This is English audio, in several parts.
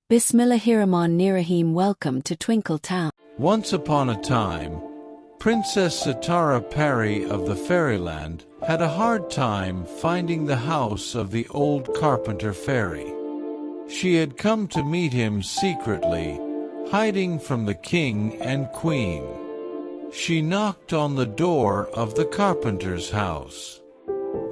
Bismillahirrahmanirrahim. Welcome to Twinkle Town. Once upon a time, Princess Sitara Pari of the fairyland had a hard time finding the house of the old carpenter fairy. She had come to meet him secretly, hiding from the king and queen. She knocked on the door of the carpenter's house.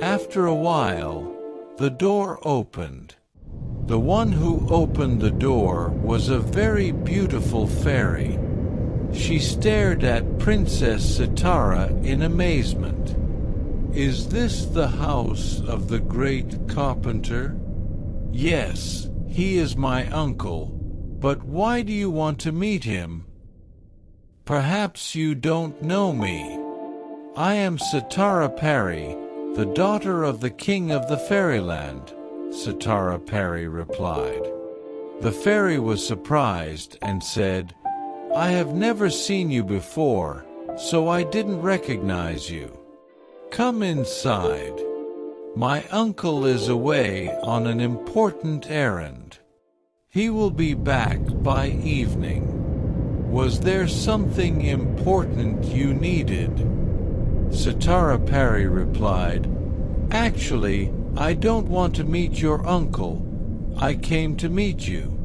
After a while, the door opened. The one who opened the door was a very beautiful fairy. She stared at Princess Sitara in amazement. "Is this the house of the great carpenter?" "Yes, he is my uncle, but why do you want to meet him?" "Perhaps you don't know me. I am Sitara Pari, the daughter of the king of the fairyland," Sitara Pari replied. The fairy was surprised and said, "I have never seen you before, so I didn't recognize you. Come inside. My uncle is away on an important errand. He will be back by evening. Was there something important you needed?" Sitara Pari replied, "Actually, I don't want to meet your uncle. I came to meet you.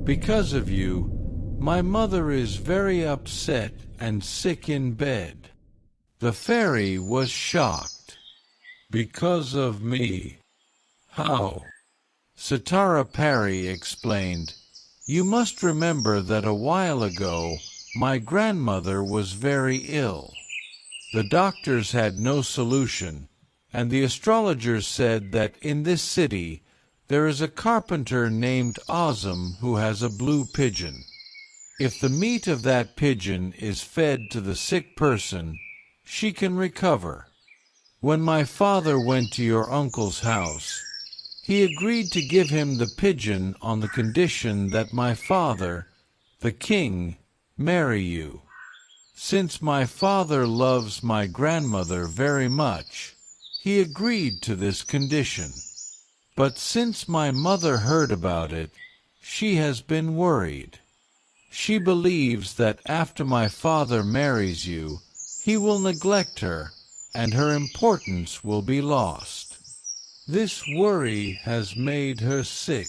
Because of you, my mother is very upset and sick in bed." The fairy was shocked. "Because of me? How?" Sitara Pari explained, "You must remember that a while ago, my grandmother was very ill. The doctors had no solution, and the astrologers said that in this city there is a carpenter named Ozam who has a blue pigeon. If the meat of that pigeon is fed to the sick person, she can recover. When my father went to your uncle's house, he agreed to give him the pigeon on the condition that my father, the king, marry you. Since my father loves my grandmother very much, he agreed to this condition. But since my mother heard about it, she has been worried. She believes that after my father marries you, he will neglect her, and her importance will be lost. This worry has made her sick."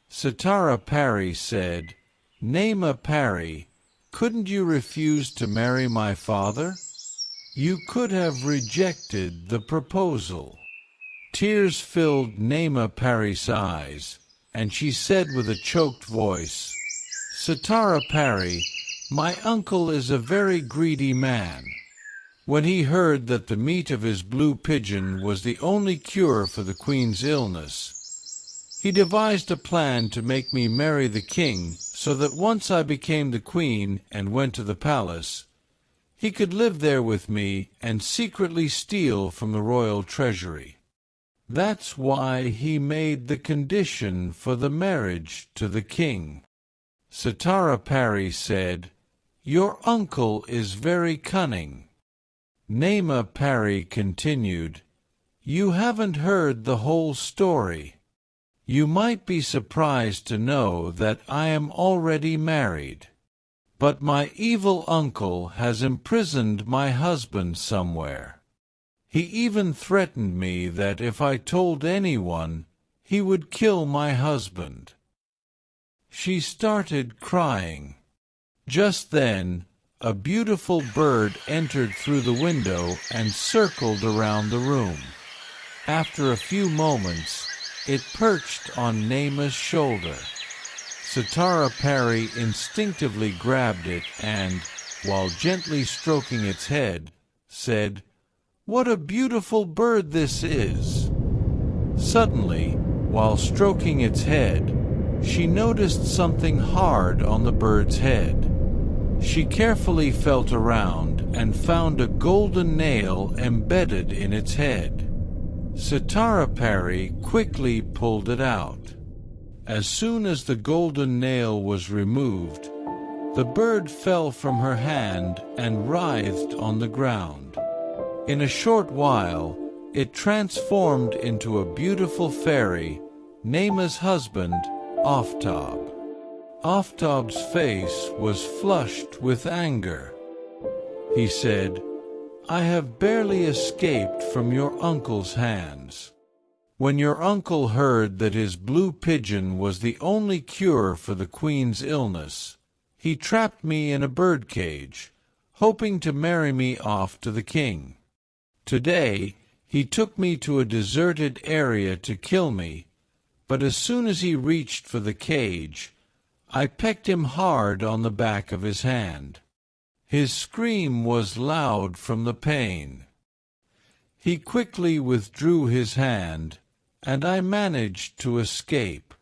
Sitara Pari said, "Naima Pari, couldn't you refuse to marry my father? You could have rejected the proposal." Tears filled Naima Pari's eyes, and she said with a choked voice, "Sitara Pari, my uncle is a very greedy man. When he heard that the meat of his blue pigeon was the only cure for the queen's illness, he devised a plan to make me marry the king so that once I became the queen and went to the palace, he could live there with me and secretly steal from the royal treasury. That's why he made the condition for the marriage to the king." Sitara Pari said, "Your uncle is very cunning." Naima Pari continued, "You haven't heard the whole story. You might be surprised to know that I am already married. But my evil uncle has imprisoned my husband somewhere. He even threatened me that if I told anyone, he would kill my husband." She started crying. Just then, a beautiful bird entered through the window and circled around the room. After a few moments, it perched on Naima's shoulder. Sitara Pari instinctively grabbed it and, while gently stroking its head, said, "What a beautiful bird this is!" Suddenly, while stroking its head, she noticed something hard on the bird's head. She carefully felt around and found a golden nail embedded in its head. Sitara Pari quickly pulled it out. As soon as the golden nail was removed, the bird fell from her hand and writhed on the ground. In a short while, it transformed into a beautiful fairy, Naima's husband, Aftab. Aftab's face was flushed with anger. He said, "I have barely escaped from your uncle's hands. When your uncle heard that his blue pigeon was the only cure for the queen's illness, he trapped me in a birdcage, hoping to marry me off to the king. Today, he took me to a deserted area to kill me, but as soon as he reached for the cage, I pecked him hard on the back of his hand. His scream was loud from the pain. He quickly withdrew his hand, and I managed to escape.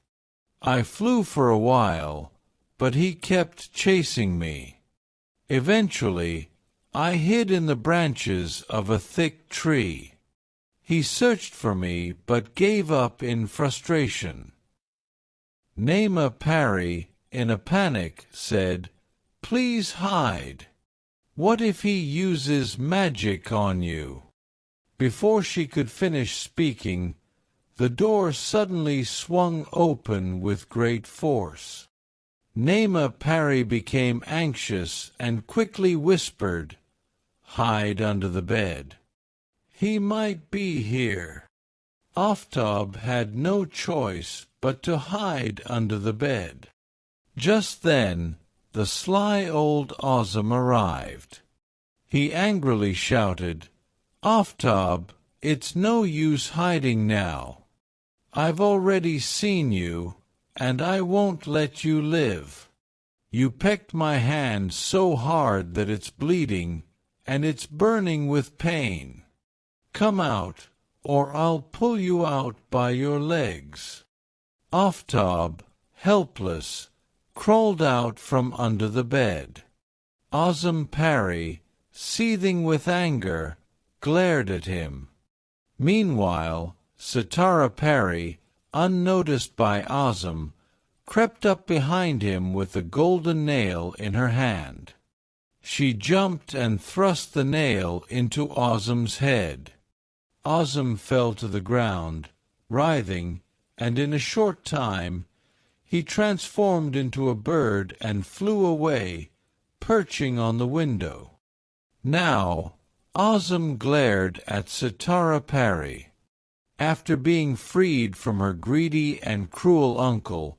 I flew for a while, but he kept chasing me. Eventually, I hid in the branches of a thick tree. He searched for me but gave up in frustration." Naima Pari, in a panic, said, "Please hide. What if he uses magic on you?" Before she could finish speaking, the door suddenly swung open with great force. Naima Pari became anxious and quickly whispered, "Hide under the bed. He might be here." Aftab had no choice but to hide under the bed. Just then, the sly old Ozam arrived. He angrily shouted, "Aftab, it's no use hiding now. I've already seen you, and I won't let you live. You pecked my hand so hard that it's bleeding, and it's burning with pain. Come out, or I'll pull you out by your legs." Aftab, helpless, crawled out from under the bed. Azam Pari, seething with anger, glared at him. Meanwhile, Sitara Pari, unnoticed by Ozam, crept up behind him with the golden nail in her hand. She jumped and thrust the nail into Ozam's head. Ozam fell to the ground, writhing, and in a short time he transformed into a bird and flew away, perching on the window. Now, Ozam glared at Sitara Pari. After being freed from her greedy and cruel uncle,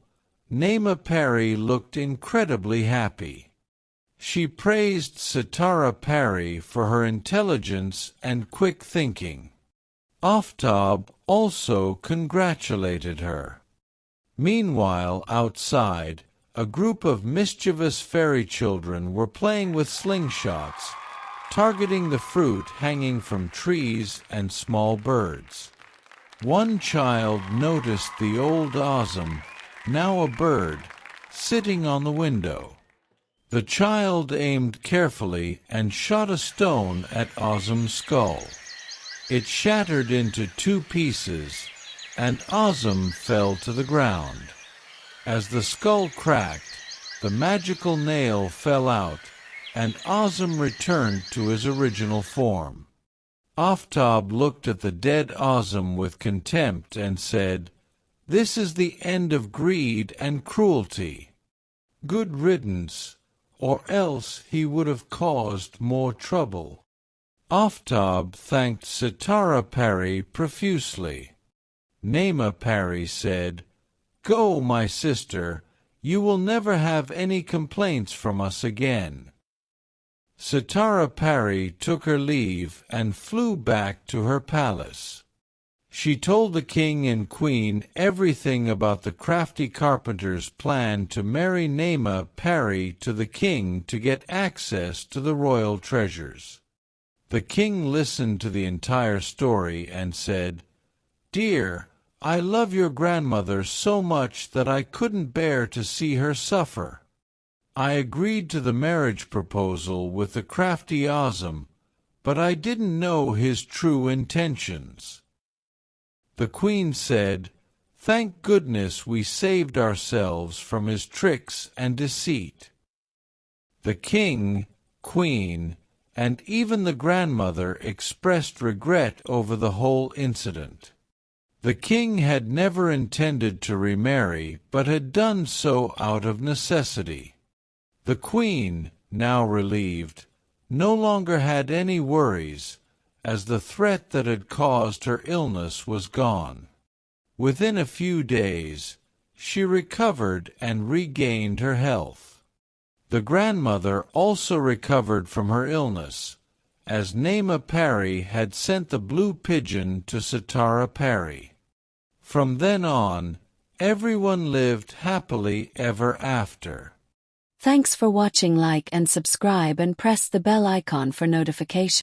Naima Pari looked incredibly happy. She praised Sitara Pari for her intelligence and quick thinking. Aftab also congratulated her. Meanwhile, outside, a group of mischievous fairy children were playing with slingshots, targeting the fruit hanging from trees and small birds. One child noticed the old Ozam, now a bird, sitting on the window. The child aimed carefully and shot a stone at Ozam's skull. It shattered into 2 pieces, and Ozam fell to the ground. As the skull cracked, the magical nail fell out, and Ozam returned to his original form. Aftab looked at the dead Ozam with contempt and said, "This is the end of greed and cruelty. Good riddance, or else he would have caused more trouble." Aftab thanked Sitara Pari profusely. Naima Pari said, "Go, my sister, you will never have any complaints from us again." Sitara Pari took her leave and flew back to her palace. She told the king and queen everything about the crafty carpenter's plan to marry Naima Pari to the king to get access to the royal treasures. The king listened to the entire story and said, "Dear, I love your grandmother so much that I couldn't bear to see her suffer. I agreed to the marriage proposal with the crafty Ozam, but I didn't know his true intentions." The queen said, "Thank goodness we saved ourselves from his tricks and deceit." The king, queen, and even the grandmother expressed regret over the whole incident. The king had never intended to remarry, but had done so out of necessity. The queen, now relieved, no longer had any worries, as the threat that had caused her illness was gone. Within a few days, she recovered and regained her health. The grandmother also recovered from her illness, as Naima Pari had sent the blue pigeon to Sitara Pari. From then on, everyone lived happily ever after. Thanks for watching. Like and subscribe and press the bell icon for notifications.